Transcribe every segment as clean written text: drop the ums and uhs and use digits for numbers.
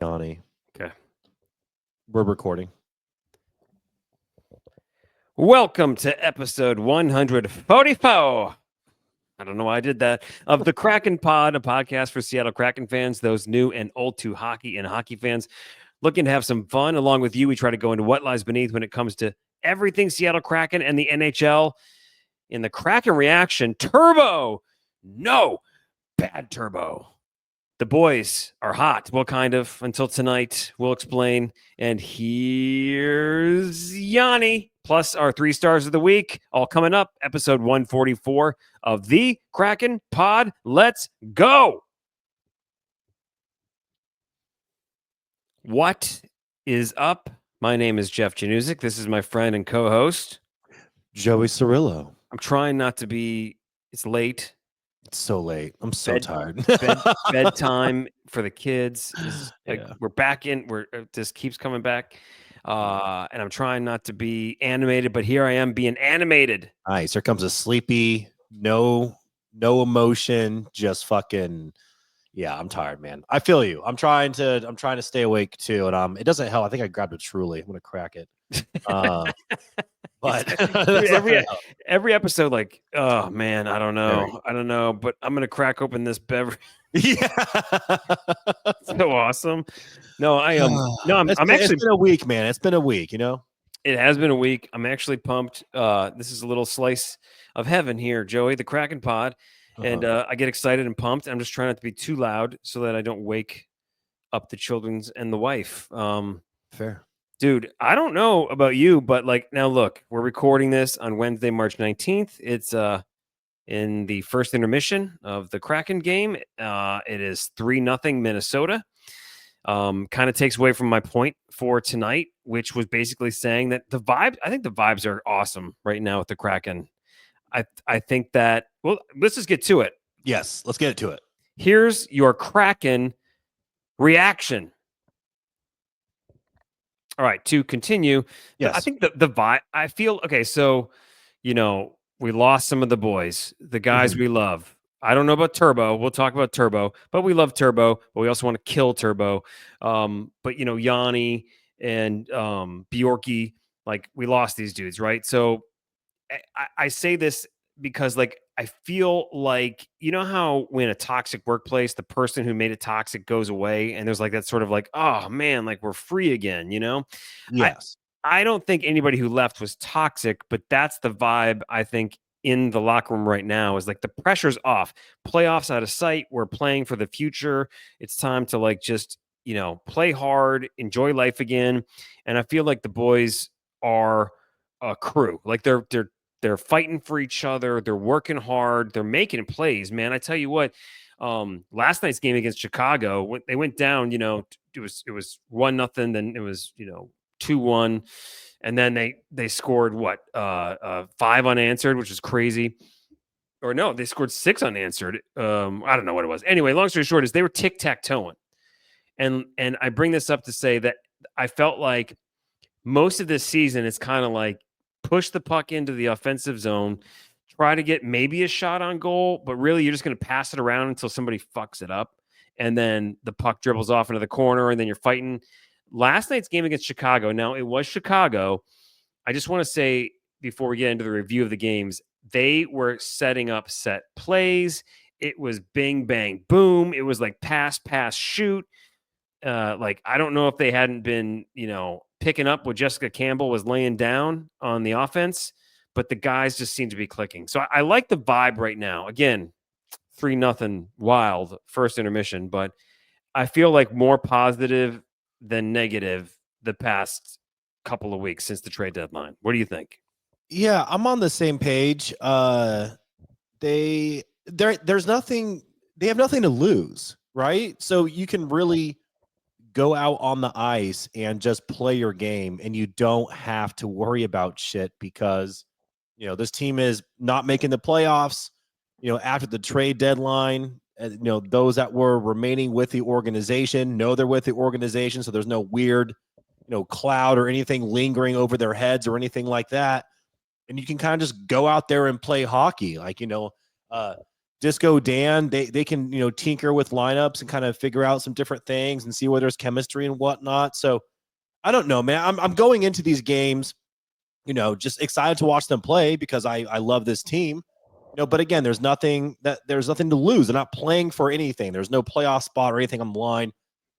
Yanni. Okay. We're recording. Welcome to episode 144. I don't know why I did that. Of the Kraken Pod, a podcast for Seattle Kraken fans, those new and old to hockey and hockey fans looking to have some fun. Along with you, we try to go into what lies beneath when it comes to everything Seattle Kraken and the NHL. In the Kraken reaction, Turbo. No, bad Turbo. The boys are hot. Well, kind of, until tonight. We'll explain. And here's Yanni, plus our 3 stars of the week, all coming up. Episode 144 of the Kraken Pod. Let's go. What is up? My name is Jeff Januzik. This is my friend and co-host, Joey Cirillo. I'm trying not to be, it's late. It's so late. I'm so tired. Bedtime for the kids is like, Yeah. we're back in. This keeps coming back, and I'm trying not to be animated, but here I am being animated. Nice. Here comes a sleepy, no emotion, just fucking. Yeah, I'm tired, man. I feel you. I'm trying to stay awake too, and it doesn't help. I think I grabbed a Truly. I'm gonna crack it. But Dude, every episode, like, oh man, I don't know, but I'm gonna crack open this beverage. Yeah, So awesome. No, I'm actually. It's been a week, man. It's been a week. You know, It has been a week. I'm actually pumped. This is a little slice of heaven here, Joey, the Kraken Pod, and I get excited and pumped. I'm just trying not to be too loud so that I don't wake up the children and the wife. Fair. Dude, I don't know about you, but like now look, we're recording this on Wednesday, March 19th. It's in the first intermission of the Kraken game. It is 3-0 Minnesota. Kind of takes away from my point for tonight, which was basically saying that I think the vibes are awesome right now with the Kraken. I think that, well, let's just get to it. Yes, let's get to it. Here's your Kraken reaction. All right, to continue, yes. I think the vibe, I feel, okay, so, we lost some of the boys, the guys we love. I don't know about Turbo. We'll talk about Turbo, but we love Turbo, but we also want to kill Turbo. But, Yanni and Bjorky, like, we lost these dudes, right? So I say this because, like, I feel like, you know how when a toxic workplace, the person who made it toxic goes away and there's like that sort of like, oh man, like we're free again, Yes. I don't think anybody who left was toxic, but that's the vibe I think in the locker room right now is like the pressure's off. Playoffs out of sight. We're playing for the future. It's time to like just, play hard, enjoy life again. And I feel like the boys are a crew. Like they're fighting for each other. They're working hard. They're making plays, man. I tell you what, last night's game against Chicago, when they went down, it was 1-0, then it was, 2-1, and then they scored 5 unanswered, which is crazy. Or no, they scored 6 unanswered. I don't know what it was. Anyway, long story short is they were tic-tac-toeing. And I bring this up to say that I felt like most of this season it's kind of like push the puck into the offensive zone, try to get maybe a shot on goal, but really you're just going to pass it around until somebody fucks it up. And then the puck dribbles off into the corner and then you're fighting. Last night's game against Chicago, now it was Chicago. I just want to say before we get into the review of the games, they were setting up set plays. It was bing, bang, boom. It was like pass, shoot. Like, I don't know if they hadn't been, picking up what Jessica Campbell was laying down on the offense, but the guys just seem to be clicking. So I like the vibe right now. Again, 3-0 Wild first intermission, but I feel like more positive than negative the past couple of weeks since the trade deadline. What do you think? Yeah, I'm on the same page. There's nothing, they have nothing to lose, right? So you can really go out on the ice and just play your game, and you don't have to worry about shit because, this team is not making the playoffs, after the trade deadline. Those that were remaining with the organization know they're with the organization, so there's no weird, cloud or anything lingering over their heads or anything like that. And you can kind of just go out there and play hockey. Like, Disco Dan, they can, tinker with lineups and kind of figure out some different things and see where there's chemistry and whatnot. So I don't know, man. I'm going into these games, just excited to watch them play because I love this team. But again, there's nothing to lose. They're not playing for anything. There's no playoff spot or anything on the line.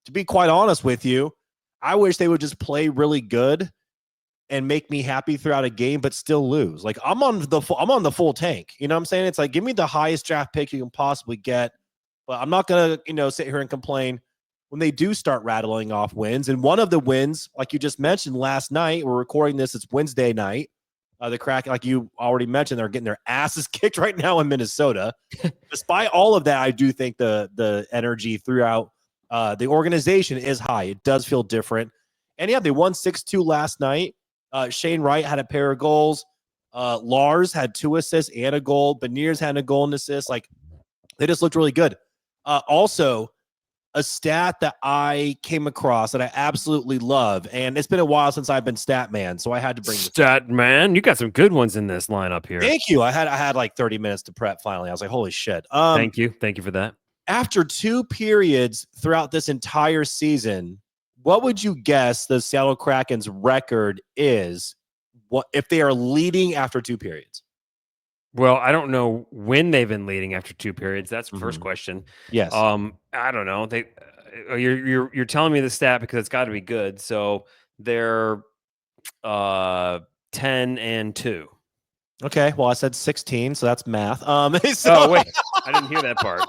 To be quite honest with you, I wish they would just play really good and make me happy throughout a game, but still lose. Like I'm on the full tank. You know what I'm saying? It's like, give me the highest draft pick you can possibly get, but I'm not going to, sit here and complain when they do start rattling off wins. And one of the wins, like you just mentioned last night, we're recording this, it's Wednesday night. The Kraken, like you already mentioned, they're getting their asses kicked right now in Minnesota. Despite all of that, I do think the energy throughout the organization is high. It does feel different. And yeah, they won 6-2 last night. Shane Wright had a pair of goals. Lars had 2 assists and a goal. Beniers had a goal and assist. Like, they just looked really good. Also, a stat that I came across that I absolutely love, and it's been a while since I've been stat man, so I had to bring this stat man. You got some good ones in this lineup here. Thank you. I had like 30 minutes to prep finally. I was like, holy shit. Thank you for that. After 2 periods throughout this entire season, what would you guess the Seattle Kraken's record is? What if they are leading after 2 periods? Well, I don't know when they've been leading after 2 periods. That's the first question. Yes. I don't know. You're telling me the stat because it's got to be good. So they're 10-2. Okay. Well, I said 16, so that's math. Oh wait, I didn't hear that part.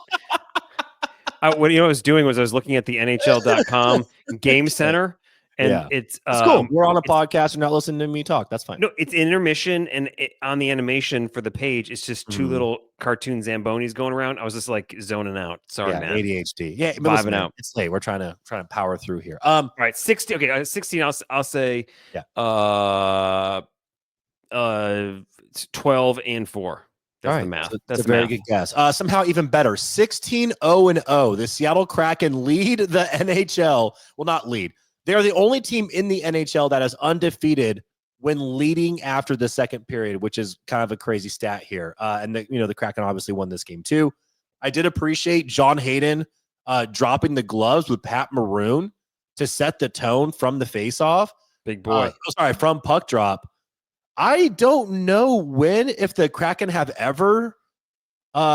What I was doing was I was looking at the NHL.com game center. And it's cool. We're on a podcast. You're not listening to me talk. That's fine. No, it's intermission, and on the animation for the page, it's just 2 little cartoon Zambonis going around. I was just like zoning out. Sorry, man. ADHD. Yeah, vibing out. It's late. We're trying to power through here. All right, 16. Okay, 16. I'll say. Yeah. 12-4. That's the math. That's a very good guess. Somehow even better. 16-0-0. The Seattle Kraken lead the NHL. Well, not lead. They're the only team in the NHL that is undefeated when leading after the second period, which is kind of a crazy stat here. And the Kraken obviously won this game too. I did appreciate John Hayden dropping the gloves with Pat Maroon to set the tone from the faceoff. Big boy. From puck drop. I don't know if the Kraken have ever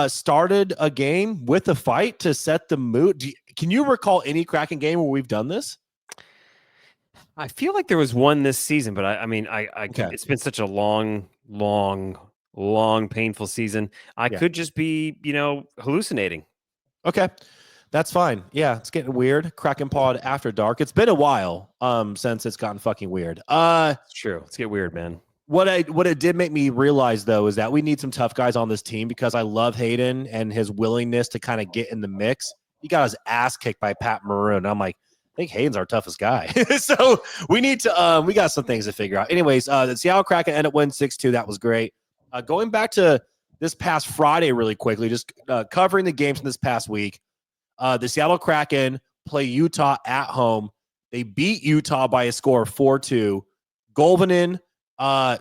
started a game with a fight to set the mood. Can you recall any Kraken game where we've done this? I feel like there was one this season, but it's been such a long, painful season. I could just be, hallucinating. Okay. That's fine. Yeah, it's getting weird. Kraken Pod After Dark. It's been a while since it's gotten fucking weird. It's true. Let's get weird, man. What it did make me realize, though, is that we need some tough guys on this team because I love Hayden and his willingness to kind of get in the mix. He got his ass kicked by Pat Maroon. I'm like, I think Hayden's our toughest guy. So we need to we got some things to figure out. Anyways, the Seattle Kraken ended up winning 6-2. That was great. Going back to this past Friday really quickly, just covering the games from this past week. The Seattle Kraken play Utah at home. They beat Utah by a score of 4-2. Golvanen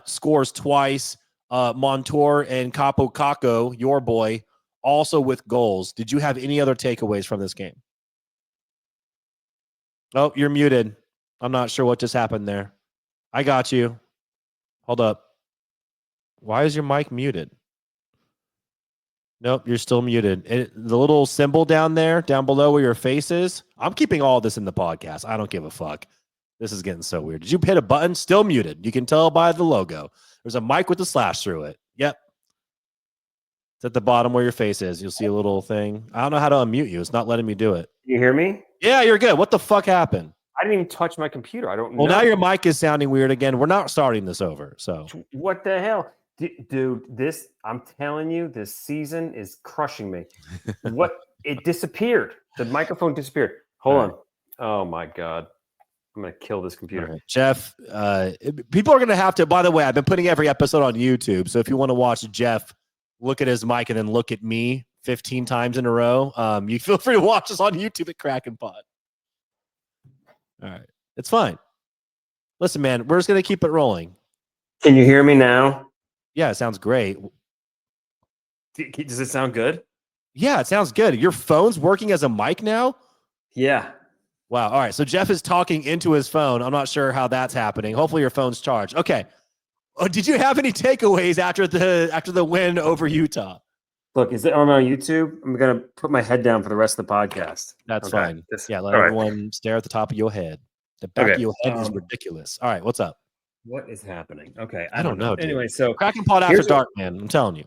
scores twice. Montour and Capo Caco, your boy, also with goals. Did you have any other takeaways from this game? Oh, you're muted. I'm not sure what just happened there. I got you. Hold up. Why is your mic muted? Nope, you're still muted. The little symbol down below where your face is, I'm keeping all this in the podcast. I don't give a fuck. This is getting so weird. Did you hit a button? Still muted. You can tell by the logo. There's a mic with a slash through it. Yep. It's at the bottom where your face is. You'll see a little thing. I don't know how to unmute you. It's not letting me do it. Can you hear me? Yeah, you're good. What the fuck happened? I didn't even touch my computer. I don't know. Well, now your mic is sounding weird again. We're not starting this over. So what the hell? Dude, I'm telling you, this season is crushing me. It disappeared. The microphone disappeared. Hold on. Oh my God. I'm going to kill this computer. Right. Jeff, people are going to have to, by the way, I've been putting every episode on YouTube. So if you want to watch Jeff look at his mic and then look at me 15 times in a row, you feel free to watch us on YouTube at Kraken Pod. All right. It's fine. Listen, man, we're just going to keep it rolling. Can you hear me now? Yeah, it sounds great. Does it sound good? Yeah, it sounds good. Your phone's working as a mic now? Yeah. Wow. All right. So Jeff is talking into his phone. I'm not sure how that's happening. Hopefully your phone's charged. Okay. Oh, did you have any takeaways after the win over Utah? Look, is it on YouTube? I'm gonna put my head down for the rest of the podcast. That's Okay. fine. Yeah, let all right. everyone stare at the top of your head. The back of Okay. your head is ridiculous. All right, what's up? What is happening? Okay, I don't know, dude. Anyway, so Kraken Pod After Dark, man. I'm telling you.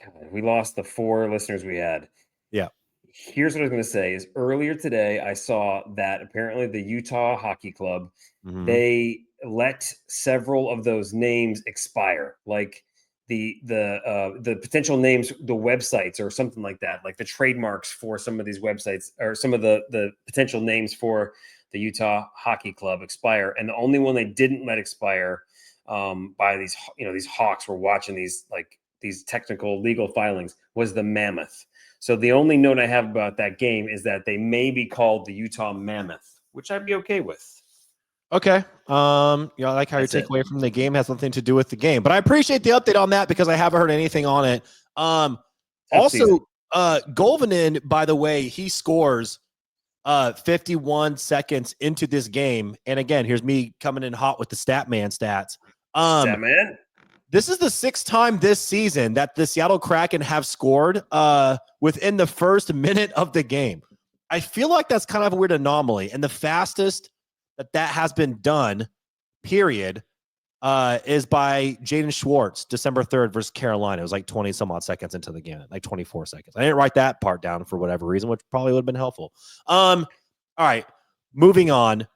God, we lost the 4 listeners we had. Yeah. Here's what I was going to say: is earlier today I saw that apparently the Utah Hockey Club they let several of those names expire, like the potential names, the websites or something like that, like the trademarks for some of these websites or some of the potential names for the Utah Hockey Club expire, and the only one they didn't let expire by these these hawks were watching these technical legal filings was the Mammoth. So the only note I have about that game is that they may be called the Utah Mammoth, which I'd be okay with. Okay. I like how your takeaway from the game has nothing to do with the game, but I appreciate the update on that because I haven't heard anything on it. Also, Golvanen, by the way, he scores 51 seconds into this game. And again, here's me coming in hot with the Statman stats. Statman? This is the 6th time this season that the Seattle Kraken have scored within the first minute of the game. I feel like that's kind of a weird anomaly. And the fastest that has been done, period, is by Jaden Schwartz, December 3rd versus Carolina. It was like 20 some odd seconds into the game, like 24 seconds. I didn't write that part down for whatever reason, which probably would have been helpful. All right, moving on.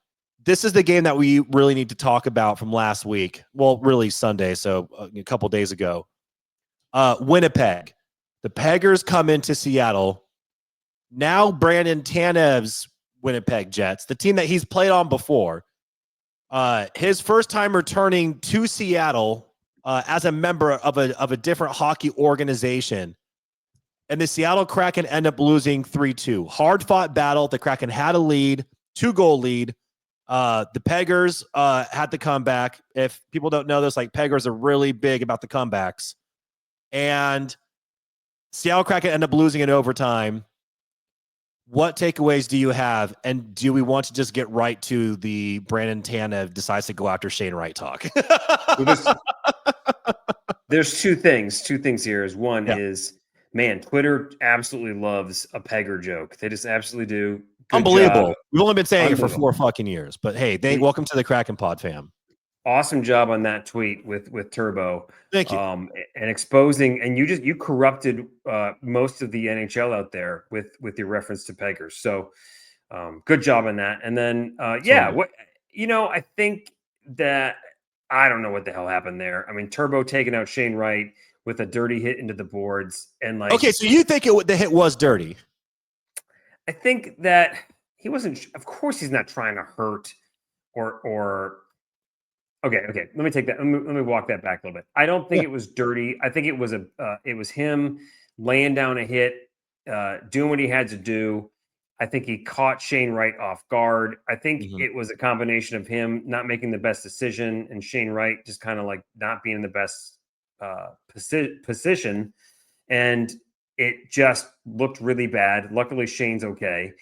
This is the game that we really need to talk about from last week. Well, really Sunday, so a couple days ago. Winnipeg. The Peggers come into Seattle. Now Brandon Tanev's Winnipeg Jets, the team that he's played on before, his first time returning to Seattle as a member of a different hockey organization. And the Seattle Kraken end up losing 3-2. Hard-fought battle. The Kraken had a lead, 2-goal lead. The Peggers had to come back. If people don't know this, like Peggers are really big about the comebacks. And Seattle Kraken end up losing in overtime. What takeaways do you have? And do we want to just get right to the Brandon Tanev decides to go after Shane Wright talk? There's two things here. One is, man, Twitter absolutely loves a Pegger joke. They just absolutely do. Good Unbelievable. job. We've only been saying it for 4 fucking years, but hey, welcome to the Kraken Pod, fam. Awesome job on that tweet with Turbo. Thank you. And exposing, and you corrupted most of the NHL out there with your reference to Peggers. So good job on that. And then I think that I don't know what the hell happened there. I mean, Turbo taking out Shane Wright with a dirty hit into the boards, and like, okay, so you think the hit was dirty? I think that he wasn't. Of course, he's not trying to hurt or. Okay. Let me take that. Let me walk that back a little bit. I don't think it was dirty. I think it was him laying down a hit, doing what he had to do. I think he caught Shane Wright off guard. I think it was a combination of him not making the best decision and Shane Wright just kind of like not being in the best position, and it just looked really bad. Luckily, Shane's okay.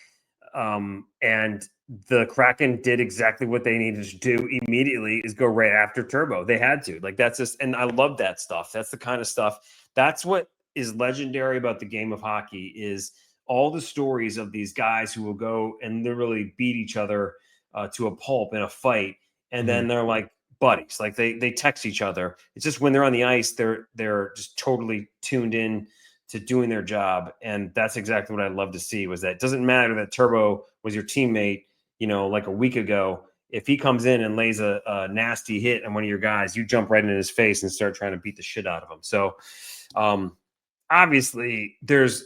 And the Kraken did exactly what they needed to do immediately, is go right after Turbo. They had to. Like, that's just, and I love that stuff. That's the kind of stuff. That's what is legendary about the game of hockey, is all the stories of these guys who will go and literally beat each other to a pulp in a fight. And then they're like buddies. Like they text each other. It's just when they're on the ice, they're just totally tuned in to doing their job. And that's exactly what I'd love to see, was that it doesn't matter that Turbo was your teammate, like a week ago. If he comes in and lays a nasty hit on one of your guys, you jump right in his face and start trying to beat the shit out of him. So obviously there's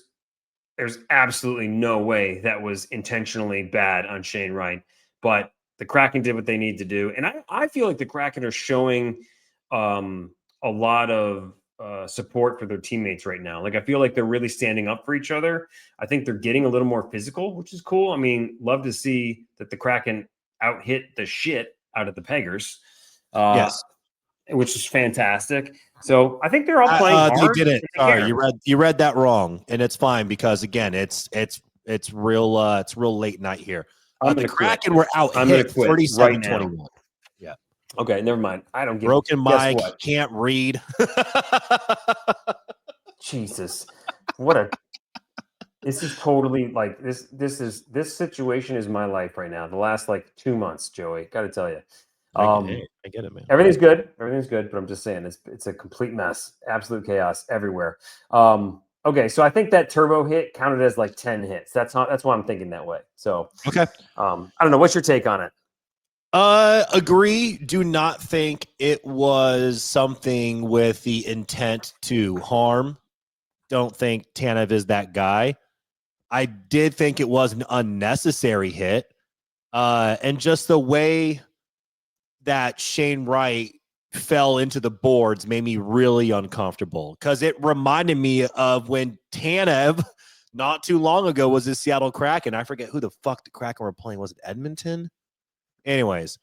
absolutely no way that was intentionally bad on Shane Wright, but the Kraken did what they need to do. And I feel like the Kraken are showing a lot of support for their teammates right now. Like, I feel like they're really standing up for each other. I think they're getting a little more physical, which is cool. I mean, love to see that the Kraken out hit the shit out of the Peggers. Yes. which is fantastic. So I think they're all playing hard. They didn't. Sorry, you read that wrong, and it's fine because again, it's real late night here. The Kraken were out hit 37-21. Yeah. Okay, never mind. I don't give broken mic. Can't read. Jesus, this is totally like this situation is my life right now. The last like 2 months, Joey. Got to tell you. I get it, man. Everything's good, but I'm just saying it's a complete mess, absolute chaos everywhere. Okay, so I think that turbo hit counted as like 10 hits. That's why I'm thinking that way. So okay, I don't know. What's your take on it? Agree. Do not think it was something with the intent to harm. Don't think Tanev is that guy. I did think it was an unnecessary hit. And just the way that Shane Wright fell into the boards made me really uncomfortable because it reminded me of when Tanev not too long ago was the Seattle Kraken. I forget who the fuck the Kraken were playing. Was it Edmonton? Anyways,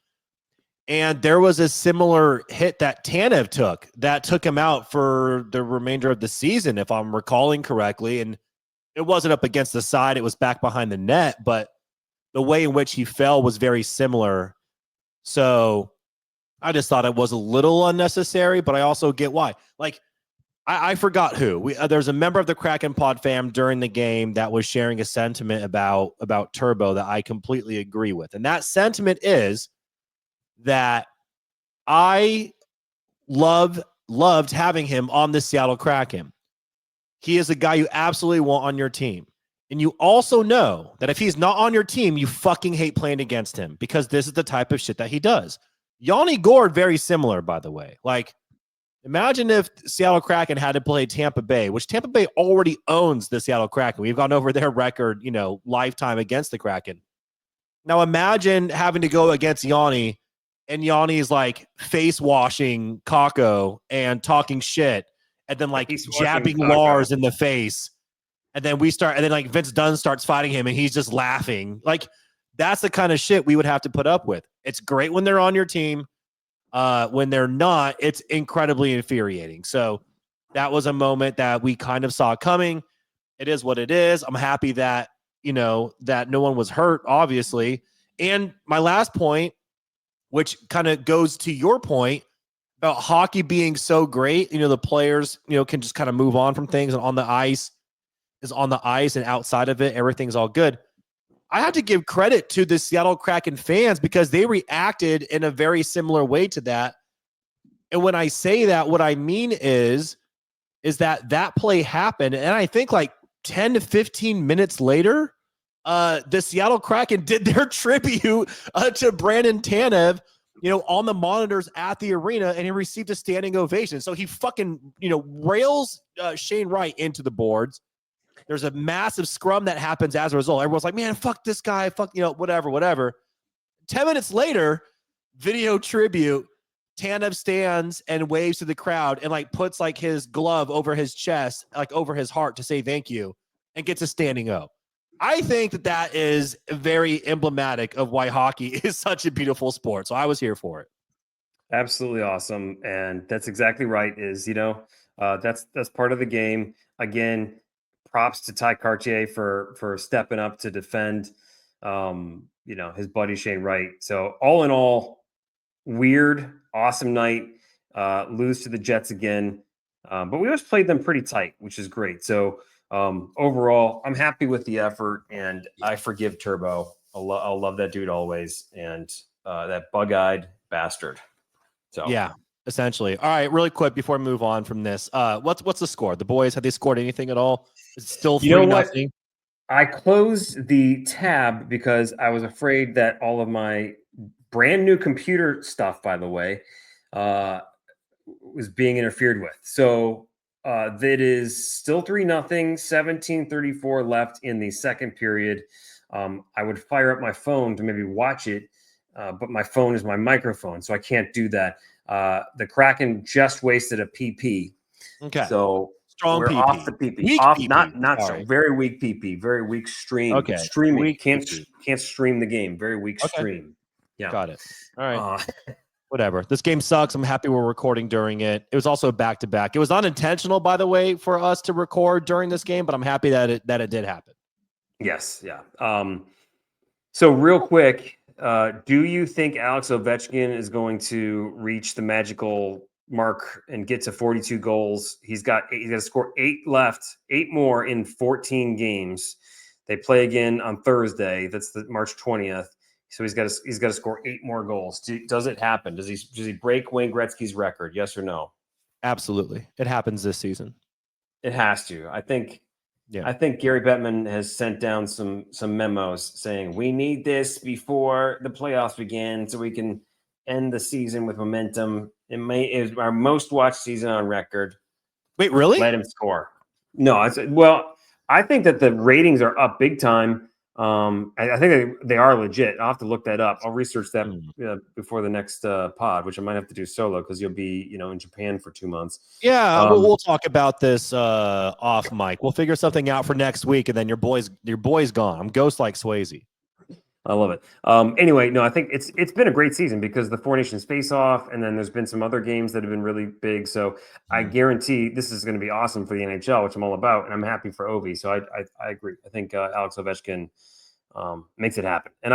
and there was a similar hit that Tanev took him out for the remainder of the season, if I'm recalling correctly. And it wasn't up against the side. It was back behind the net, but the way in which he fell was very similar. So I just thought it was a little unnecessary, but I also get why. Like, I forgot who. There's a member of the Kraken Pod fam during the game that was sharing a sentiment about Turbo that I completely agree with. And that sentiment is that I loved having him on the Seattle Kraken. He is a guy you absolutely want on your team. And you also know that if he's not on your team, you fucking hate playing against him because this is the type of shit that he does. Yanni Gourde, very similar, by the way. Like, imagine if Seattle Kraken had to play Tampa Bay, which Tampa Bay already owns the Seattle Kraken. We've gone over their record, lifetime against the Kraken. Now imagine having to go against Yanni, and Yanni's like face washing Kako and talking shit, and then like jabbing Lars in the face. And then like Vince Dunn starts fighting him and he's just laughing. Like, that's the kind of shit we would have to put up with. It's great when they're on your team. When they're not, it's incredibly infuriating. So that was a moment that we kind of saw coming. It is what it is. I'm happy that, that no one was hurt, obviously. And my last point, which kind of goes to your point about hockey being so great, the players, can just kind of move on from things, and on the ice is on the ice, and outside of it, everything's all good. I have to give credit to the Seattle Kraken fans because they reacted in a very similar way to that. And when I say that, what I mean is that play happened. And I think like 10 to 15 minutes later, the Seattle Kraken did their tribute to Brandon Tanev, on the monitors at the arena, and he received a standing ovation. So he fucking, rails Shane Wright into the boards. There's a massive scrum that happens as a result. Everyone's like, man, fuck this guy. Fuck, whatever. 10 minutes later, video tribute, Tanev stands and waves to the crowd and like puts like his glove over his chest, like over his heart to say thank you, and gets a standing O. I think that is very emblematic of why hockey is such a beautiful sport. So I was here for it. Absolutely awesome. And that's exactly right. That's part of the game. Again, props to Ty Cartier for stepping up to defend, his buddy Shane Wright. So all in all, weird, awesome night. Lose to the Jets again, but we always played them pretty tight, which is great. So overall, I'm happy with the effort, and I forgive Turbo. I'll love that dude always, and that bug-eyed bastard. So yeah. Essentially. All right, really quick before we move on from this, what's the score? The boys, have they scored anything at all? It's still 3-0. I closed the tab because I was afraid that all of my brand new computer stuff, by the way, was being interfered with. So that is still 3-0, 17:34 left in the second period. I would fire up my phone to maybe watch it, but my phone is my microphone, so I can't do that. The Kraken just wasted a PP. Okay. So strong we're PP. off the PP. Weak off, PP. Not so very weak PP. Very weak stream. Okay. Streaming. Weak Can't stream the game. Very weak stream. Yeah. Got it. All right. whatever. This game sucks. I'm happy we're recording during it. It was also back to back. It was unintentional, by the way, for us to record during this game, but I'm happy that it did happen. Yes, yeah. So real quick, do you think Alex Ovechkin is going to reach the magical mark and get to 42 goals? He's got to score 8 left, 8 more in 14 games. They play again on Thursday. That's the March 20th. So he's got to score 8 more goals. Does it happen? Does he break Wayne Gretzky's record? Yes or no? Absolutely. It happens this season. It has to. I think Yeah. Gary Bettman has sent down some memos saying we need this before the playoffs begin so we can end the season with momentum. It is our most watched season on record. Wait, really? Let him score. No, I think that the ratings are up big time. I think they are legit. I'll have to look that up. I'll research that before the next pod, which I might have to do solo because you'll be, in Japan for 2 months. Yeah, we'll talk about this off mic. We'll figure something out for next week, and then your boy's gone. I'm ghost like Swayze. I love it. Anyway, no, I think it's been a great season because the Four Nations face off, and then there's been some other games that have been really big. So I guarantee this is going to be awesome for the NHL, which I'm all about, and I'm happy for Ovi. So I agree. I think Alex Ovechkin makes it happen, and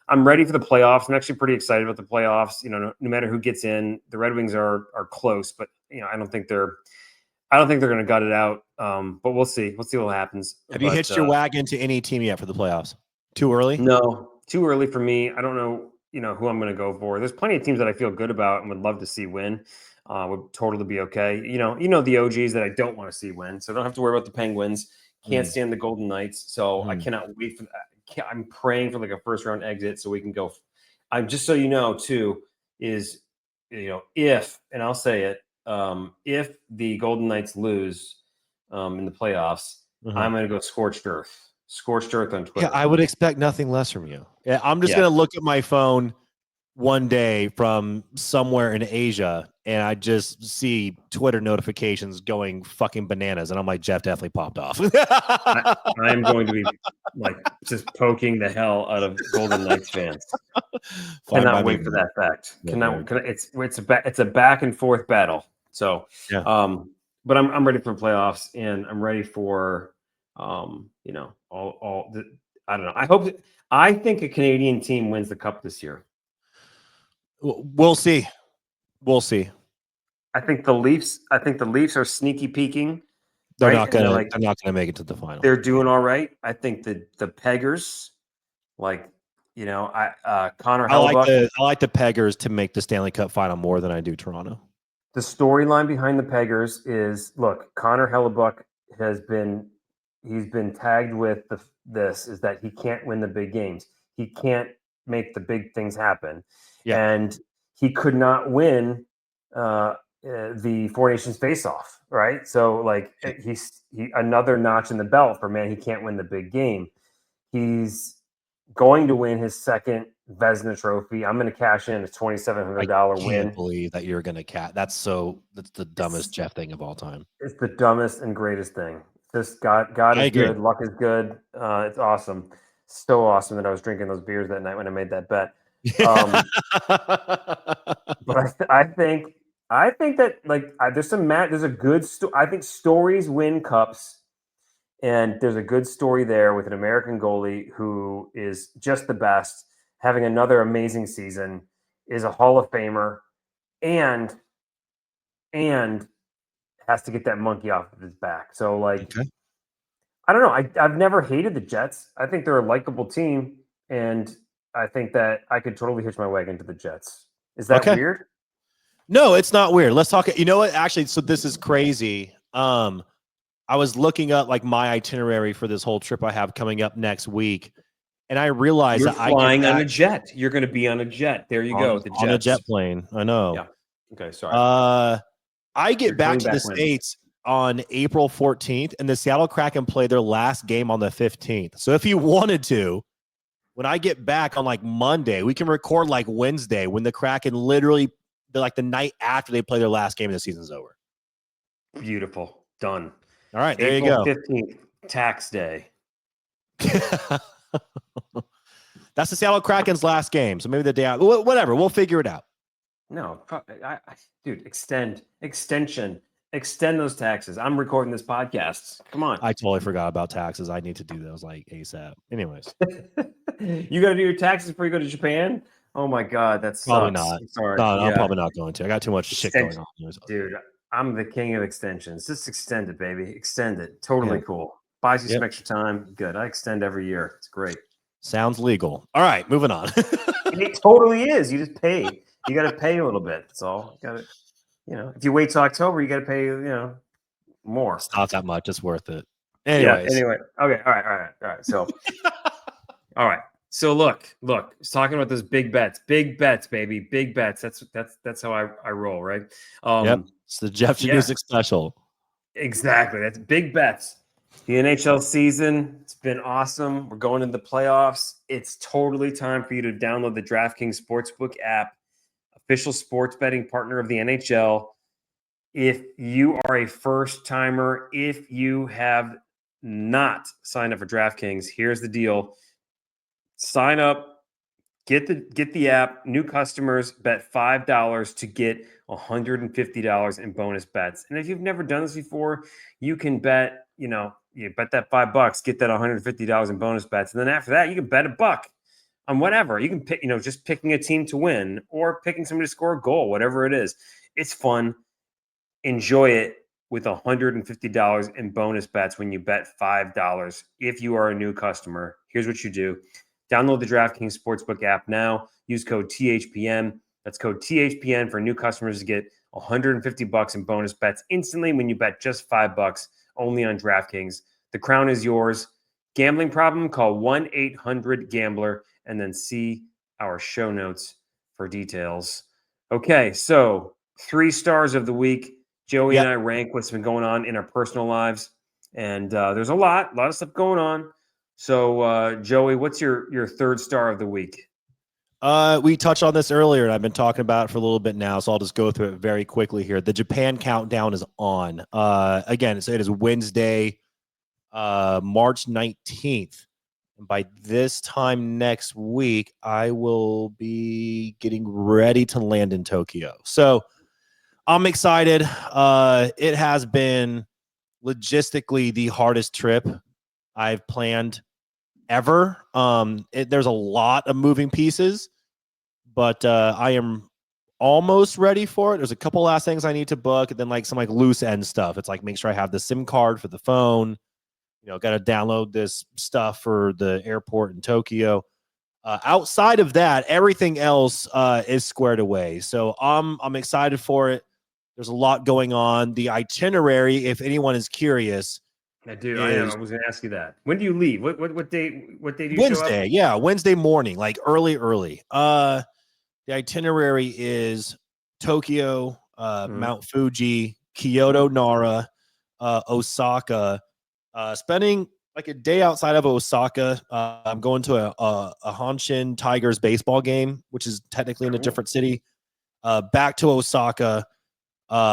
I'm ready for the playoffs. I'm actually pretty excited about the playoffs. No matter who gets in, the Red Wings are close, but I don't think they're going to gut it out. But we'll see. We'll see what happens. Have you hitched your wagon to any team yet for the playoffs? Too early? No, too early for me. I don't know, who I'm going to go for. There's plenty of teams that I feel good about and would love to see win. Would totally be okay. The OGs that I don't want to see win. So I don't have to worry about the Penguins. Can't stand the Golden Knights. So I cannot wait for that. I'm praying for like a first round exit so we can go. I'm just so you know too is, if, and I'll say it, if the Golden Knights lose in the playoffs, I'm going to go scorched earth on Twitter. Yeah, I would expect nothing less from you. Yeah, I'm just going to look at my phone one day from somewhere in Asia, and I just see Twitter notifications going fucking bananas, and I'm like, Jeff definitely popped off. I'm going to be like just poking the hell out of Golden Knights fans. Cannot wait for that fact. It's a back and forth battle. So, but I'm ready for playoffs, and I'm ready for I don't know. I think a Canadian team wins the cup this year. We'll see. I think the Leafs are sneaky peeking. They're not gonna make it to the final. They're doing all right. I think the Peggers, Connor Hellebuyck. I like the Peggers to make the Stanley Cup final more than I do Toronto. The storyline behind the Peggers is, look, Connor Hellebuyck he's been tagged with this is that he can't win the big games. He can't make the big things happen. Yeah. And he could not win the Four Nations face-off, right? So he's another notch in the belt for he can't win the big game. He's going to win his second Vezina trophy. I'm going to cash in a $2,700 win. I can't believe that you're going to that's the dumbest Jeff thing of all time. It's the dumbest and greatest thing. Just God is good, luck is good. It's awesome. So awesome that I was drinking those beers that night when I made that bet. But I think that there's a good I think stories win cups, and there's a good story there with an American goalie who is just the best, having another amazing season, is a Hall of Famer, and has to get that monkey off of his back. So I don't know. I've never hated the Jets. I think they're a likable team, and I think that I could totally hitch my wagon to the Jets. Is that weird? No, it's not weird. Let's talk. You know what? Actually, so this is crazy. I was looking up my itinerary for this whole trip I have coming up next week, and I realized you're flying on a jet. You're going to be on a jet. There you go. On a jet plane. I know. Yeah. Okay. Sorry. I get back to the States on April 14th, and the Seattle Kraken play their last game on the 15th. So if you wanted to, when I get back on Monday, we can record Wednesday when the Kraken literally the night after they play their last game and the season's over. Beautiful. Done. All right, there April you go. 15th, tax day. That's the Seattle Kraken's last game. So maybe the day out. Whatever. We'll figure it out. No, dude, extension, extend those taxes. I'm recording this podcast. Come on. I totally forgot about taxes. I need to do those like ASAP. Anyways, You got to do your taxes before you go to Japan? Oh my God, that probably sucks. not. I'm sorry. No, I'm Yeah. probably not going to. I got too much shit going on. Dude, I'm the king of extensions. Just extend it, baby. Extend it. Yeah. Totally cool. Buys you Yep. some extra time. Good. I extend every year. It's great. Sounds legal. All right, moving on. It totally is. You just pay. You got to pay a little bit. That's all. You got to, if you wait till October, you got to pay, more. It's not that much. It's worth it. Yeah. Anyways. Anyway. Okay. All right. So, all right. So look. It's talking about those big bets, baby, big bets. That's how I roll, right? Yep. It's the Jeff Janusik special. Exactly. That's big bets. The NHL season, it's been awesome. We're going into the playoffs. It's totally time for you to download the DraftKings Sportsbook app, official sports betting partner of the NHL. If you are a first timer, if you have not signed up for DraftKings, here's the deal. Sign up, get the app. New customers bet $5 to get $150 in bonus bets. And if you've never done this before, you can bet, you bet that $5, get that $150 in bonus bets. And then after that, you can bet $1 on whatever. You can pick, just picking a team to win or picking somebody to score a goal, whatever it is. It's fun. Enjoy it with $150 in bonus bets when you bet $5. If you are a new customer, here's what you do. Download the DraftKings Sportsbook app now. Use code THPN. That's code THPN for new customers to get $150 in bonus bets instantly when you bet just $5 only on DraftKings. The crown is yours. Gambling problem? Call 1-800-GAMBLER and then see our show notes for details. Okay, so 3 stars of the week. Joey and I rank what's been going on in our personal lives. And there's a lot of stuff going on. So, Joey, what's your 3rd star of the week? We touched on this earlier, and I've been talking about it for a little bit now, so I'll just go through it very quickly here. The Japan countdown is on. Again, so it is Wednesday, March 19th. And by this time next week, I will be getting ready to land in Tokyo. So I'm excited. It has been logistically the hardest trip I've planned ever. There's a lot of moving pieces, but I am almost ready for it. There's a couple last things I need to book, and then like some like loose end stuff. It's like make sure I have the SIM card for the phone. Got to download this stuff for the airport in Tokyo. Outside of that, everything else is squared away. So I'm excited for it. There's a lot going on. The itinerary, if anyone is curious, I do. I am. I was going to ask you that. When do you leave? What day? What day do you Wednesday, show up? yeah, Wednesday morning, like early. The itinerary is Tokyo, Mount Fuji, Kyoto, Nara, Osaka. Spending like a day outside of Osaka. I'm going to a Hanshin Tigers baseball game, which is technically in a different city. Back to Osaka.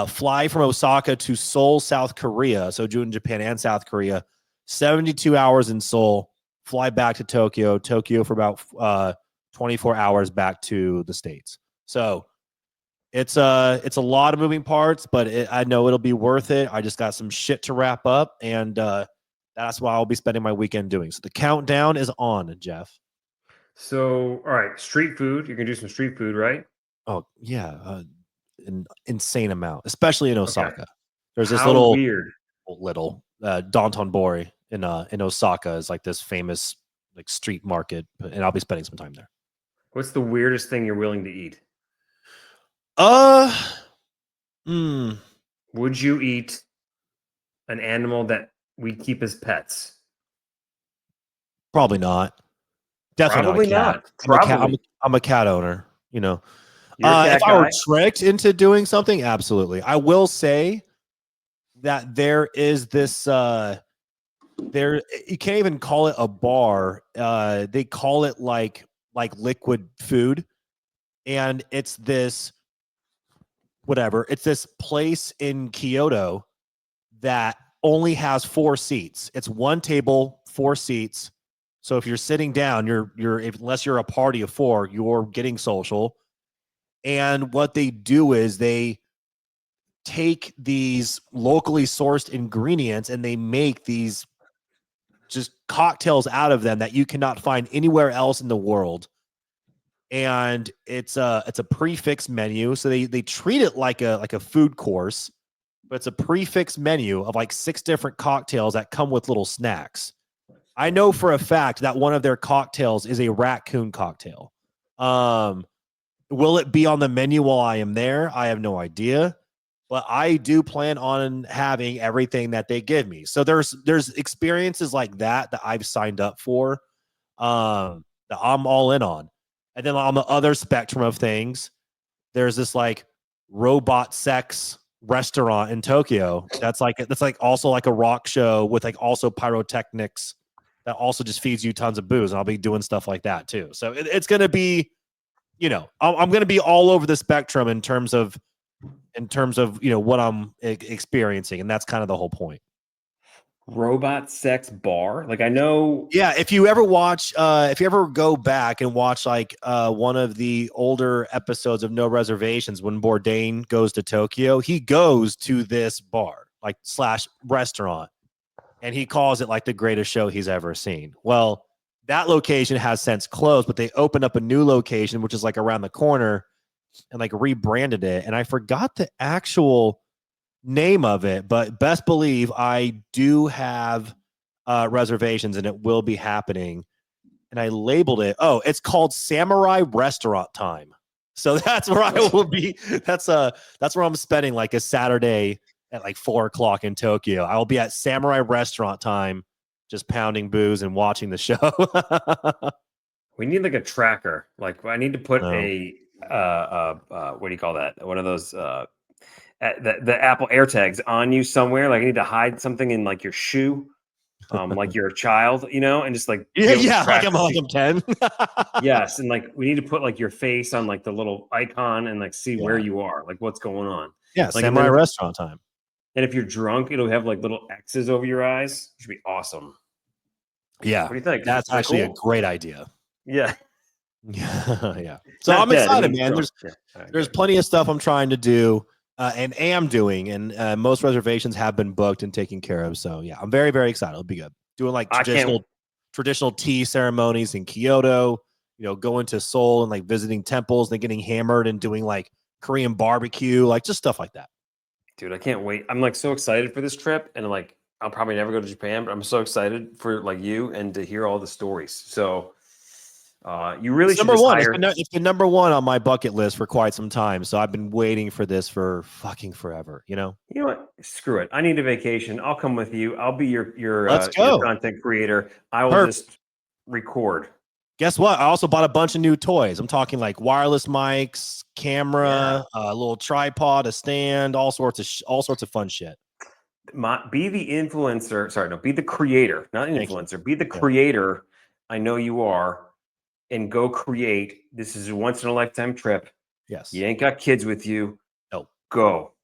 Fly from Osaka to Seoul, South Korea. So doing Japan and South Korea. 72 hours in Seoul. Fly back to Tokyo. Tokyo for about 24 hours back to the States. So it's a lot of moving parts, but I know it'll be worth it. I just got some shit to wrap up, and that's what I'll be spending my weekend doing. So the countdown is on, Jeff. So, all right, street food. You're gonna do some street food, right? Oh yeah, an insane amount, especially in Osaka. Okay. There's this weird Dontonbori in Osaka is like this famous like street market, and I'll be spending some time there. What's the weirdest thing you're willing to eat? Would you eat an animal that we keep as pets? Probably Definitely not. I'm a cat owner, If I were tricked into doing something, absolutely. I will say that there is this you can't even call it a bar. They call it like liquid food. And it's this place in Kyoto that only has 4 seats. It's 1 table, 4 seats. So if you're sitting down, unless you're a party of 4, you're getting social. And what they do is they take these locally sourced ingredients and they make these just cocktails out of them that you cannot find anywhere else in the world. And it's a prefix menu, so they treat it like a food course, but it's a prefix menu of like 6 different cocktails that come with little snacks. I know for a fact that one of their cocktails is a raccoon cocktail. Will it be on the menu while I am there? I have no idea, but I do plan on having everything that they give me. So there's experiences like that I've signed up for, that I'm all in on. And then on the other spectrum of things, there's this like robot sex restaurant in Tokyo that's like also like a rock show with like also pyrotechnics that also just feeds you tons of booze, and I'll be doing stuff like that too. So it's going to be, I'm going to be all over the spectrum in terms of what I'm experiencing, and that's kind of the whole point. Robot sex bar, like I know. Yeah, if you ever go back and watch like one of the older episodes of No Reservations, when Bourdain goes to Tokyo, he goes to this bar like / restaurant, and he calls it like the greatest show he's ever seen. Well, that location has since closed, but they opened up a new location, which is like around the corner, and like rebranded it. And I forgot the actual name of it, but best believe I do have reservations and it will be happening. And I labeled it. Oh, it's called Samurai Restaurant Time. So that's where I will be. That's where I'm spending like a Saturday at like 4:00 in Tokyo. I will be at Samurai Restaurant Time, just pounding booze and watching the show. We need like a tracker. Like I need to put a what do you call that? One of those the Apple AirTags on you somewhere. Like I need to hide something in like your shoe, like you're a child, and just like like I'm 10. Yes, and like we need to put like your face on like the little icon and like see where you are, like what's going on. Yeah, like, Samurai Restaurant Time. And if you're drunk, it'll have like little X's over your eyes. It should be awesome. Yeah, what do you think? That's actually a great idea. Yeah. Yeah. So I'm excited, man. There's plenty of stuff I'm trying to do and am doing, and most reservations have been booked and taken care of. So yeah, I'm very, very excited. It'll be good. Doing like traditional tea ceremonies in Kyoto, going to Seoul and like visiting temples and getting hammered and doing like Korean barbecue, like just stuff like that. Dude, I can't wait. I'm like so excited for this trip, and like I'll probably never go to Japan, but I'm so excited for like you and to hear all the stories. So you really should hire. It's been number one on my bucket list for quite some time. So I've been waiting for this for fucking forever. You know what? Screw it. I need a vacation. I'll come with you. I'll be your Let's go. your content creator. I will just record. Guess what? I also bought a bunch of new toys. I'm talking like wireless mics, camera, a little tripod, a stand, all sorts of fun shit. Be the influencer. Sorry, no, be the creator, not an influencer. Be the creator. I know you are. And go create. This is a once in a lifetime trip. Yes. You ain't got kids with you. No. Go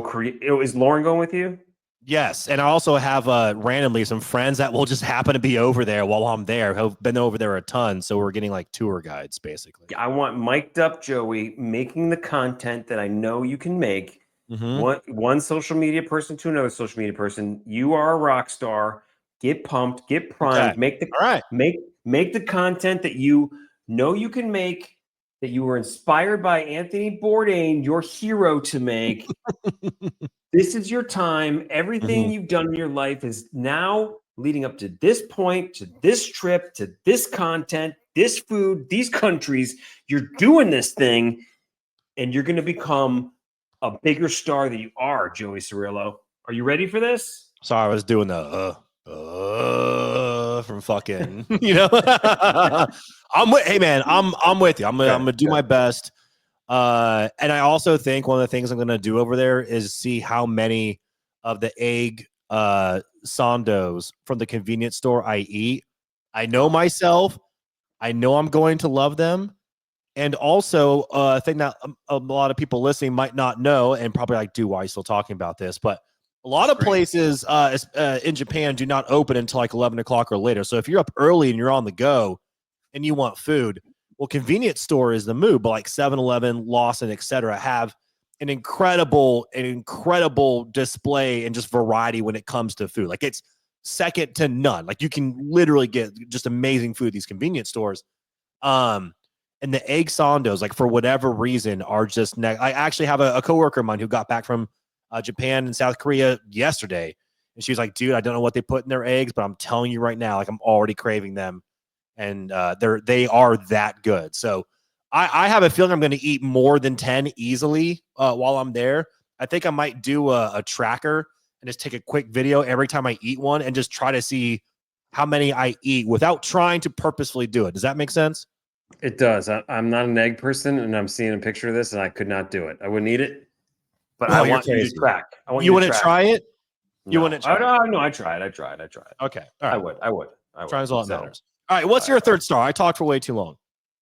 create. Is Lauren going with you? Yes. And I also have randomly some friends that will just happen to be over there while I'm there, who've been over there a ton. So we're getting like tour guides, basically. I want mic'd up Joey making the content that I know you can make. Mm-hmm. One social media person to another social media person. You are a rock star. Get pumped. Get primed. Okay. Make the content that you know you can make, that you were inspired by Anthony Bourdain, your hero, to make. This is your time. Everything you've done in your life is now leading up to this point, to this trip, to this content, this food, these countries. You're doing this thing, and you're going to become a bigger star than you are, Joey Cirillo. Are you ready for this? Sorry, I was doing the from fucking, I'm with you. I'm gonna do my best. And I also think one of the things I'm gonna do over there is see how many of the egg sandos from the convenience store I eat. I know myself. I know I'm going to love them. And also a thing that a lot of people listening might not know, and probably like, why are you still talking about this? But a lot of places in Japan do not open until like 11 o'clock or later. So if you're up early and you're on the go and you want food, Well, convenience store is the move, but like 7-Eleven, Lawson, etc., have an incredible display and just variety when it comes to food. Like it's second to none. Like you can literally get just amazing food at these convenience stores. And the egg sandos, like for whatever reason, are just I actually have a coworker of mine who got back from Japan and South Korea yesterday, and she was like, "Dude, I don't know what they put in their eggs, but I'm telling you right now, like I'm already craving them, and they are that good." So I have a feeling I'm going to eat more than 10 easily while I'm there. I think I might do a tracker and just take a quick video every time I eat one and just try to see how many I eat without trying to purposefully do it. Does that make sense? It does. I'm not an egg person, and I'm seeing a picture of this, and I could not do it. I wouldn't eat it, but I Oh, you're want you to crazy. track. I want You you to want to track. try it? You No, wouldn't try it? no, I tried. I tried. Okay. All right. I would. Try as all that So, matters. All right. What's your third star? I talked for way too long.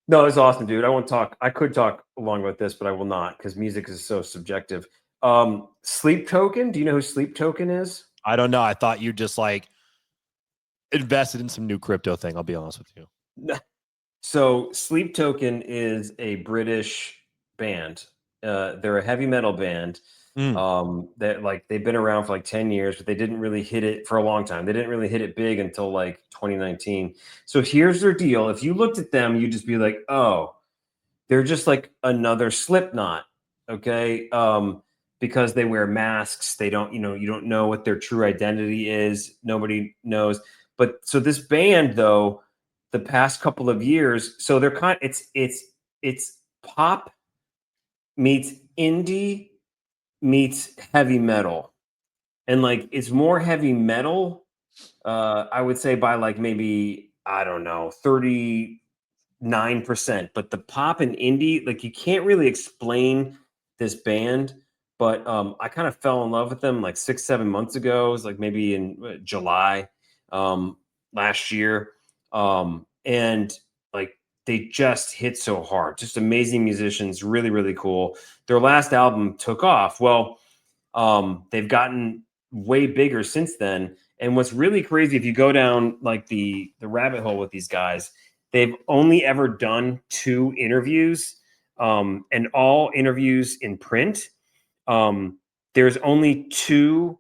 no, it's awesome, dude. I won't talk. I could talk long about this, but I will not because music is so subjective. Sleep Token. Do you know who Sleep Token is? I don't know. I thought you just like invested in some new crypto thing. I'll be honest with you. So Sleep Token is a British band. They're a heavy metal band. That like they've been around for like 10 years, but they didn't really hit it for a long time. They didn't really hit it big until like 2019. So here's their deal. If you looked at them, you'd just be like, oh, they're just like another Slipknot. Okay. Because they wear masks. They don't, you don't know what their true identity is. Nobody knows. But so this band, though, the past couple of years, so they're it's pop meets indie meets heavy metal, and like it's more heavy metal. I would say by like maybe I don't know 39%, but the pop and indie, like you can't really explain this band. But I kind of fell in love with them like 6-7 months ago. It was like maybe in July last year, and like they just hit so hard. Just amazing musicians, really really cool. Their last album took off. Well, they've gotten way bigger since then. And what's really crazy, if you go down like the rabbit hole with these guys, they've only ever done 2 interviews, and all interviews in print. There's only 2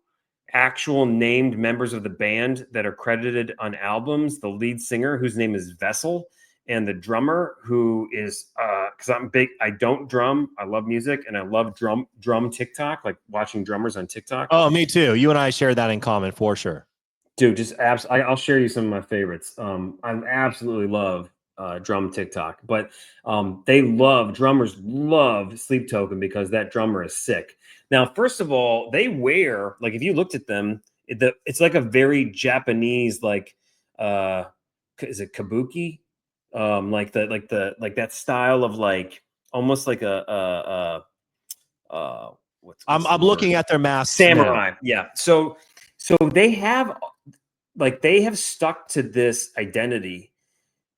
actual named members of the band that are credited on albums. The lead singer, whose name is Vessel, and the drummer, who is because I'm big, I don't drum. I love music and I love drum TikTok, like watching drummers on TikTok. Oh, me too. You and I share that in common for sure. Dude, just I'll share you some of my favorites. I absolutely love drum TikTok, but drummers love Sleep Token because that drummer is sick. Now, first of all, they wear, like if you looked at them, it's like a very Japanese, like is it kabuki? Like that style of like almost like what's I'm the looking word? at their masks Samurai. now. Yeah. So they have stuck to this identity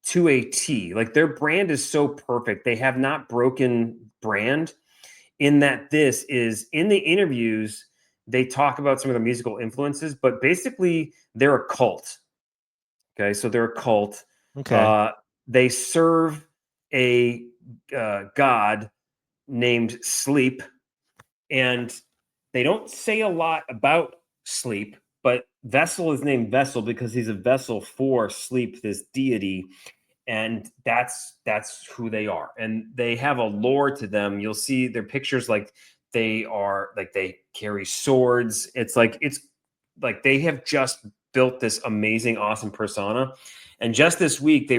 to a T. Like their brand is so perfect. They have not broken brand in that this is in the interviews. They talk about some of the musical influences, but basically they're a cult. Okay. So they're a cult. Okay. They serve a god named Sleep, and they don't say a lot about Sleep, but Vessel is named Vessel because he's a vessel for Sleep, this deity, and that's who they are. And they have a lore to them. You'll see their pictures, like they carry swords. It's like they have just built this amazing, awesome persona. And just this week,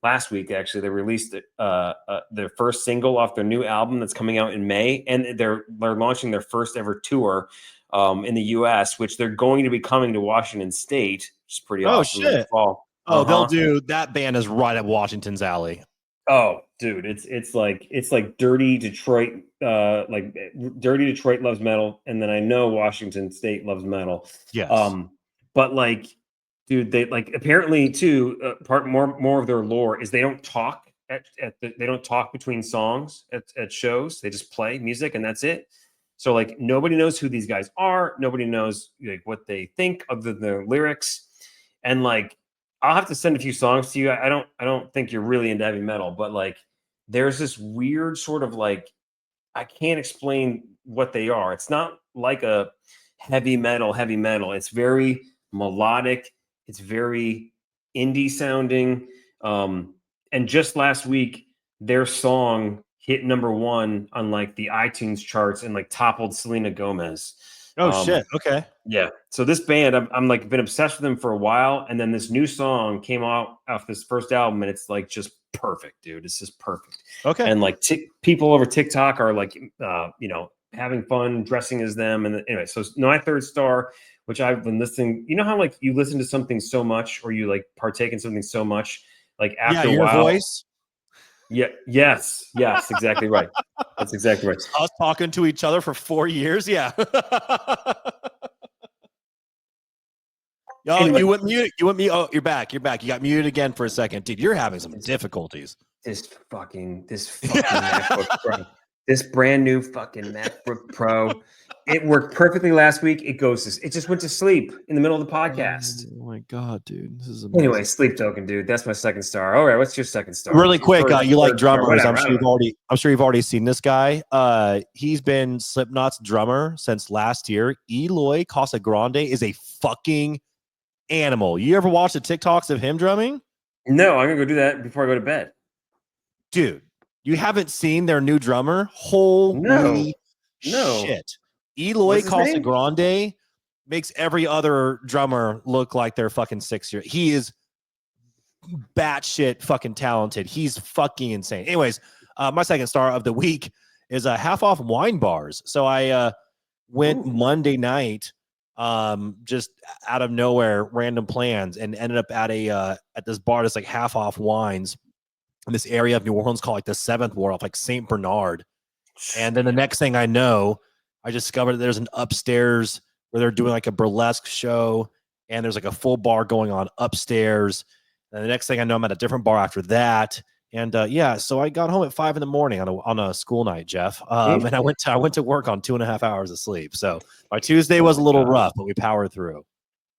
last week actually, they released their first single off their new album that's coming out in May, and they're launching their first ever tour in the U.S., which they're going to be coming to Washington State, which is pretty Oh awesome in the shit. fall. Oh, they'll do that. Band is right at Washington's alley. Oh, dude, it's like dirty Detroit, like dirty Detroit loves metal, and then I know Washington State loves metal. Yes. But like, dude, they like apparently too. Part more of their lore is they don't talk they don't talk between songs at shows. They just play music and that's it. So like nobody knows who these guys are. Nobody knows like what they think other than their lyrics, and like I'll have to send a few songs to you. I don't think you're really into heavy metal, but like there's this weird sort of like I can't explain what they are. It's not like a heavy metal. It's very melodic. It's very indie sounding. And just last week, their song hit #1 on like the iTunes charts and like toppled Selena Gomez. Oh shit. Okay. Yeah. So this band, I'm like been obsessed with them for a while, and then this new song came out off this first album, and it's like just perfect, dude. It's just perfect. Okay. And like people over TikTok are like, having fun dressing as them. And anyway, so My Third Star, which I've been listening. You know how like you listen to something so much, or you like partake in something so much, like after a your while. voice. Yeah. Yes. Exactly right. That's exactly right. Us talking to each other for 4 years. Yeah. Yo, Anyway. you went mute. You went mute. Oh, you're back. You got muted again for a second, dude. You're having some difficulties. This fucking MacBook Pro. This brand new fucking MacBook Pro. It worked perfectly last week. It just went to sleep in the middle of the podcast. Oh my god, dude. This is amazing. Anyway, sleep token, dude. That's my second star. All right, what's your second star? Really quick, you like drummers. Whatever, I'm sure you've already seen this guy. He's been Slipknot's drummer since last year. Eloy Casagrande is a fucking animal. You ever watch the TikToks of him drumming? No, I'm gonna go do that before I go to bed. Dude, you haven't seen their new drummer? Holy shit. Eloy Casagrande makes every other drummer look like they're fucking 6 years. He is batshit fucking talented. He's fucking insane. Anyways, my second star of the week is a half off wine bars. So I went Monday night, just out of nowhere, random plans, and ended up at this bar that's like half off wines in this area of New Orleans called like the Seventh Ward, like St. Bernard. And then the next thing I know, I discovered that there's an upstairs where they're doing like a burlesque show, and there's like a full bar going on upstairs. And the next thing I know, I'm at a different bar after that. And so I got home at 5 a.m. on a school night, Jeff. And I went to work on 2.5 hours of sleep. So my Tuesday was a little rough, but we powered through.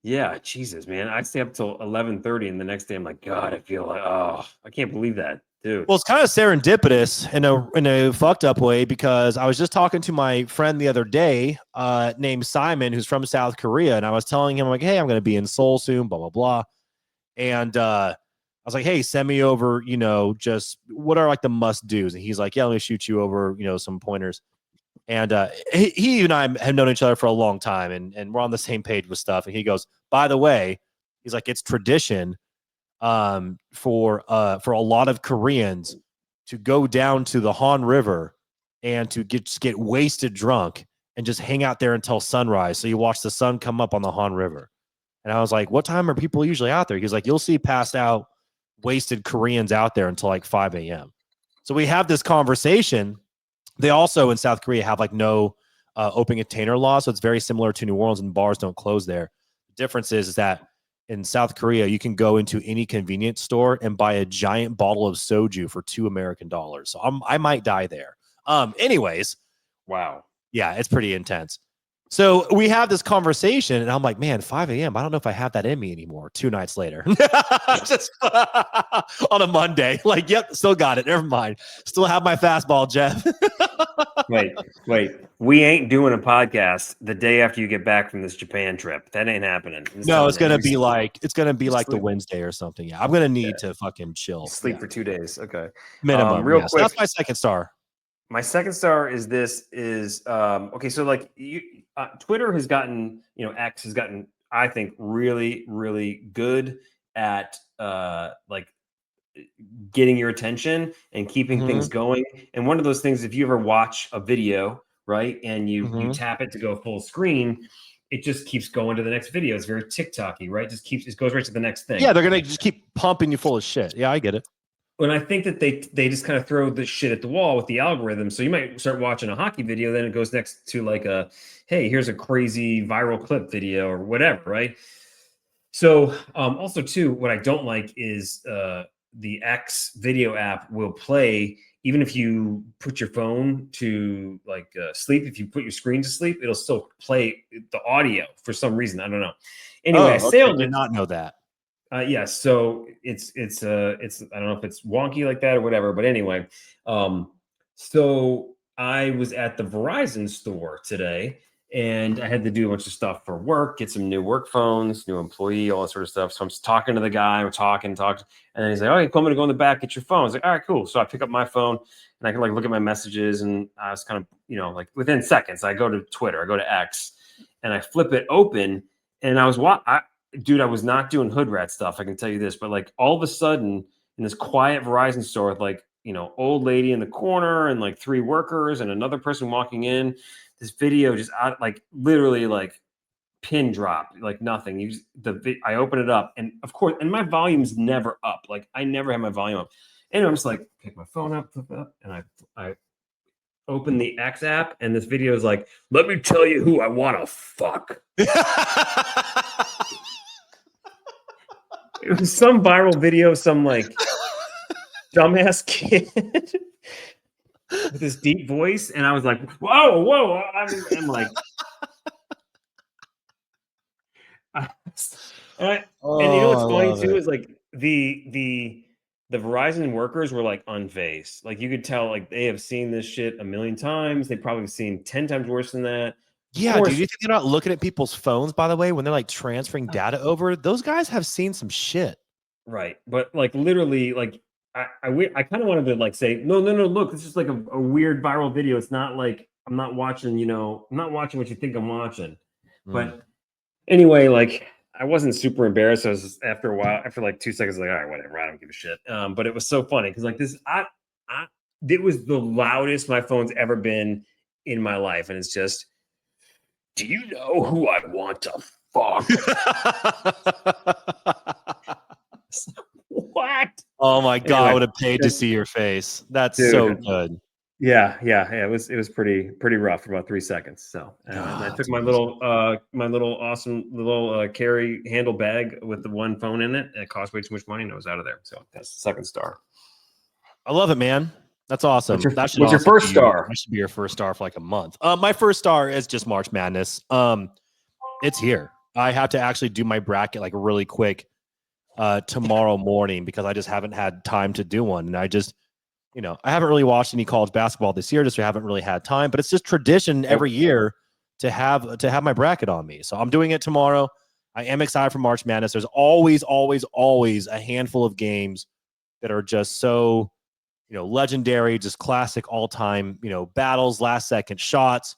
Yeah, Jesus, man. I stay up till 11:30, and the next day I'm like, God, I feel like, I can't believe that, dude. Well, it's kind of serendipitous in a fucked up way, because I was just talking to my friend the other day, named Simon, who's from South Korea, and I was telling him like, hey, I'm going to be in Seoul soon, blah blah blah, and I was like, hey, send me over, just what are like the must do's, and he's like, yeah, let me shoot you over, some pointers. And he and I have known each other for a long time, and we're on the same page with stuff. And he goes, by the way, he's like, it's tradition for a lot of Koreans to go down to the Han River and to get wasted drunk and just hang out there until sunrise. So you watch the sun come up on the Han River. And I was like, what time are people usually out there? He's like, you'll see passed out, wasted Koreans out there until like 5 a.m. So we have this conversation. They also in South Korea have like no open container law. So it's very similar to New Orleans, and bars don't close there. The difference is that in South Korea, you can go into any convenience store and buy a giant bottle of soju for $2 American. So I might die there. Anyways. Wow. Yeah, it's pretty intense. So we have this conversation, and I'm like, man, 5 a.m. I don't know if I have that in me anymore. 2 nights later, just on a Monday, like, yep, still got it. Never mind. Still have my fastball, Jeff. Wait. We ain't doing a podcast the day after you get back from this Japan trip. That ain't happening. No, it's gonna be like the Wednesday or something. Yeah, I'm gonna need to fucking chill. Sleep for 2 days. Okay, minimum. Real quick, so that's my second star. My second star is okay. So like Twitter has gotten, X has gotten, I think, really, really good at like getting your attention and keeping things going. And one of those things, if you ever watch a video, right, and you tap it to go full screen, it just keeps going to the next video. It's very TikTok-y, right? It goes right to the next thing. Yeah, they're gonna just keep pumping you full of shit. Yeah, I get it. And I think that they just kind of throw this shit at the wall with the algorithm. So you might start watching a hockey video, then it goes next to like hey, here's a crazy viral clip video or whatever, right? So also too, what I don't like is the X video app will play even if you put your phone to like sleep. If you put your screen to sleep, it'll still play the audio for some reason. I don't know. Anyway, I did not know that. Yes, so it's I don't know if it's wonky like that or whatever, but anyway, so I was at the Verizon store today, and I had to do a bunch of stuff for work, get some new work phones, new employee, all that sort of stuff. So I'm just talking to the guy, we're talking, and then he's like, "Oh, hey, come to go in the back, get your phone." I was like, "All right, cool." So I pick up my phone and I can like look at my messages, and I was kind of like within seconds, I go to Twitter, I go to X, and I flip it open, and I was dude, I was not doing hood rat stuff. I can tell you this, but like all of a sudden in this quiet Verizon store with like, old lady in the corner and like three workers and another person walking in, this video just out like literally like pin drop, like nothing. I open it up and of course, and my volume's never up. Like I never have my volume up. And I'm just like, pick my phone up, flip it up, and I open the X app and this video is like, let me tell you who I want to fuck. It was some viral video, some like dumbass kid with this deep voice, and I was like, "Whoa!" I'm like, and you know what's funny too is like the Verizon workers were like unfazed. Like you could tell, like they have seen this shit a million times. They've probably seen 10 times worse than that. Yeah, dude, you think they're not looking at people's phones, by the way, when they're like transferring data over? Those guys have seen some shit. Right. But like literally, like I kind of wanted to like say, no, look, it's just like a weird viral video. It's not like I'm not watching, I'm not watching what you think I'm watching. But anyway, like I wasn't super embarrassed. I was just, after a while, after like 2 seconds, like, all right, whatever, I don't give a shit. But it was so funny because like this, it was the loudest my phone's ever been in my life. And it's just, do you know who I want to fuck? What? Oh my god, anyway, I would have paid to see your face. That's so good. Yeah, it was pretty rough for about 3 seconds. So I took my little awesome little carry handle bag with the one phone in it, and it cost way too much money, and I was out of there. So that's the second star. I love it, man. That's awesome. What's your first star? That should be your first star for like a month. My first star is just March Madness. It's here. I have to actually do my bracket like really quick tomorrow morning because I just haven't had time to do one. And I just, I haven't really watched any college basketball this year, just haven't really had time, but it's just tradition every year to have my bracket on me. So I'm doing it tomorrow. I am excited for March Madness. There's always a handful of games that are just so, legendary, just classic all time, battles, last second shots,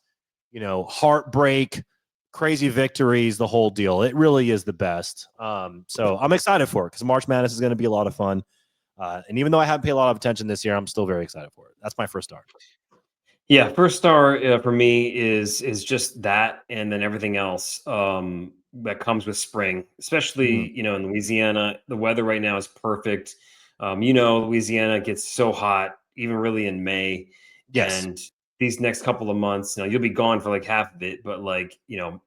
heartbreak, crazy victories, the whole deal. It really is the best. So I'm excited for it because March Madness is going to be a lot of fun. And even though I haven't paid a lot of attention this year, I'm still very excited for it. That's my first star. Yeah, first star for me is just that, and then everything else that comes with spring, especially in Louisiana. The weather right now is perfect. Louisiana gets so hot, even really in May. Yes. And these next couple of months, you'll be gone for like half of it, but like,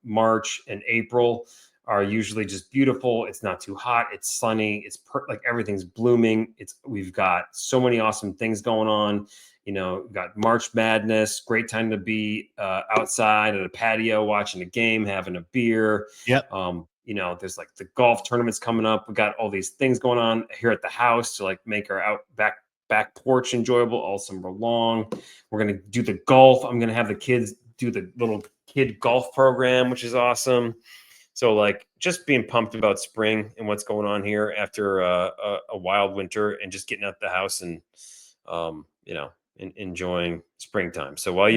March and April are usually just beautiful. It's not too hot. It's sunny. It's like everything's blooming. We've got so many awesome things going on. We've got March Madness, great time to be outside at a patio, watching a game, having a beer. Yep. There's like the golf tournaments coming up. We got all these things going on here at the house to like make our back porch enjoyable all summer long. We're going to do the golf. I'm going to have the kids do the little kid golf program, which is awesome. So like just being pumped about spring and what's going on here after a wild winter and just getting out the house and, enjoying springtime. So while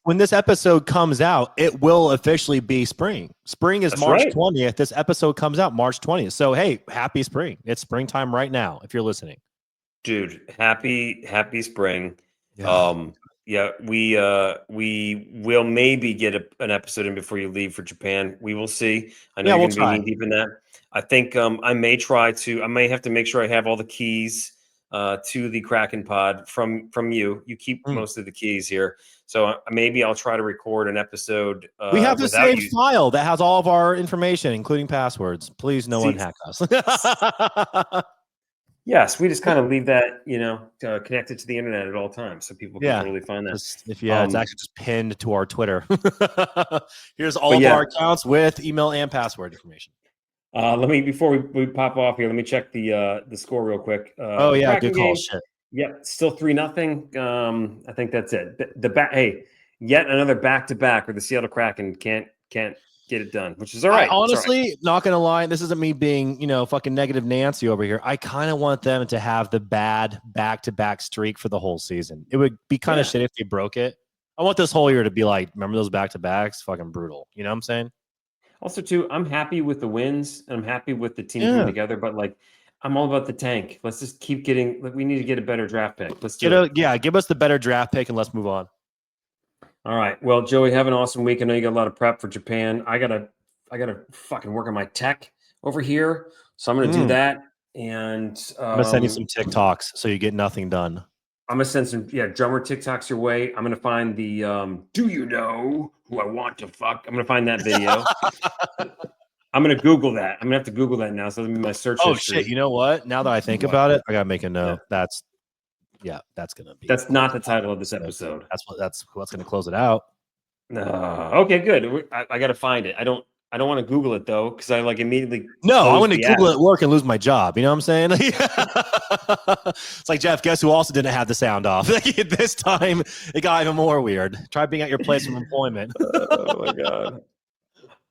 when this episode comes out, it will officially be spring. Spring is March 20th. This episode comes out March 20th. So hey, happy spring. It's springtime right now if you're listening. Dude, happy spring. Yeah. We will maybe get an episode in before you leave for Japan. We will see. I know you're going to be knee deep in that. I think I may have to make sure I have all the keys to the Kraken pod from you. You keep most of the keys here. So maybe I'll try to record an episode. We have the same file that has all of our information, including passwords. Please, no one hack us. Yes, we just kind of leave that, connected to the internet at all times, so people can totally find that. It's actually just pinned to our Twitter. Here's all of our accounts with email and password information. Let me before we pop off here. Let me check the score real quick. Oh The yeah, Kraken good call. game. Shit. Yep, still 3-0. I think that's it. The back. Hey, yet another back-to-back where the Seattle Kraken can't get it done, which is all I right. It's all right. honestly, not gonna lie, this isn't me being, fucking negative Nancy over here. I kind of want them to have the bad back-to-back streak for the whole season. It would be kind of Yeah. shit if they broke it. I want this whole year to be like, remember those back-to-backs? Fucking brutal. You know what I'm saying? Also, too, I'm happy with the wins and I'm happy with the team coming Yeah. together, but like I'm all about the tank. Let's just keep getting we need to get a better draft pick. Let's do it. Give us the better draft pick and let's move on. All right. Well, Joey, have an awesome week. I know you got a lot of prep for Japan. I gotta fucking work on my tech over here. So I'm gonna do Mm. that. And I'm gonna send you some TikToks so you get nothing done. I'm gonna send some drummer TikToks your way. I'm gonna find the do you know who I want to fuck? I'm gonna find that video. I'm gonna Google that. I'm gonna have to Google that now. So that'll be my search Oh history. shit! You know what? Now that I think What? about it, I gotta make a note. Yeah. That's gonna be. That's not the title of this episode. That's what's gonna close it out. Okay, good. I got to find it. I don't want to Google it though because I like immediately. No, I'm closed gonna the Google app. it at work and lose my job. You know what I'm saying? It's like, Jeff, guess who also didn't have the sound off? This time it got even more weird. Try being at your place of employment. Oh my god.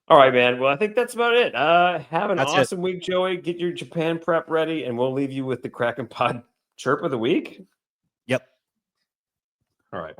All right, man. Well, I think that's about it. Have an awesome week, Joey. Get your Japan prep ready, and we'll leave you with the Kraken Pod chirp of the week. Yep. All right.